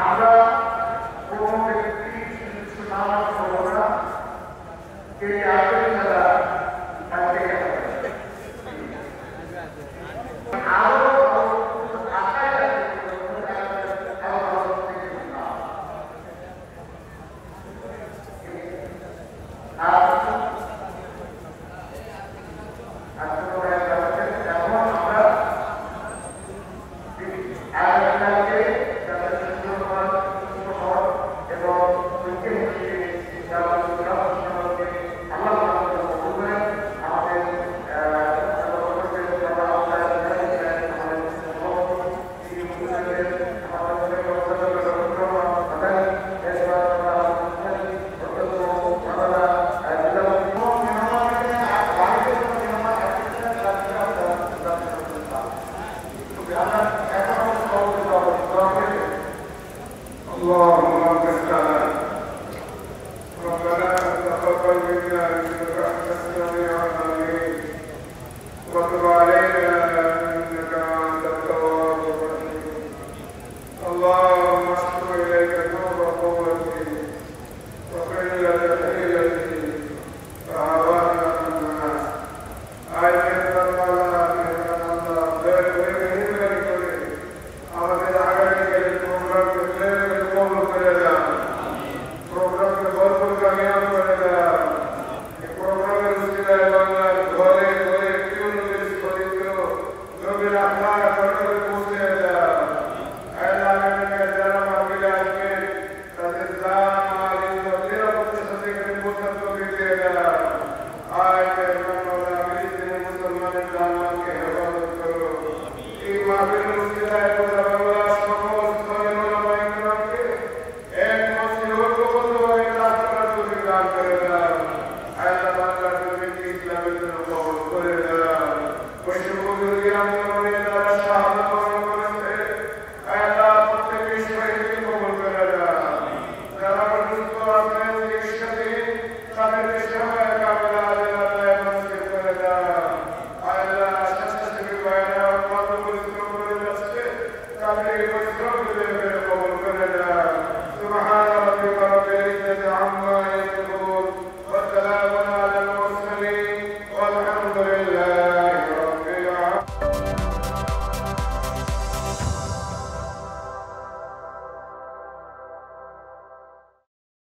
আমরা কোন ব্যক্তি কিছু নামাজ পড়ব না, কে আসবে তারা থাকতে আরো আশায় اللهم اغفر لنا ربنا تقبل منا انك انت السميع العليم وتب علينا انك انت التواب الرحيم اللهم اشكر اليك نور قوتي وقله حيلتي فهوانا الناس آية الله আমাদের আগামীকালের প্রোগ্রামকে কবুল করে দাও, প্রোগ্রামকে ভরপুর কামিয়াব করে দাও। এই প্রোগ্রামের উসিলায় বাংলার ঘরে ঘরে টিউনদের ফরিদ নবীর আখড়া ঘরে পৌঁছে দাও। আল্লাহ আমিনের যারা মাহফিলে আসবে তাদের জান মাল ইজ্জত নিরাপত্তার সাথে করে পৌঁছার তৌফিক দিয়ে দাও। আয় আল্লাহ আমিন মুসলমানের জান মালকে হেফাজত করো। এই মাহফিলের উসিলায় Amen.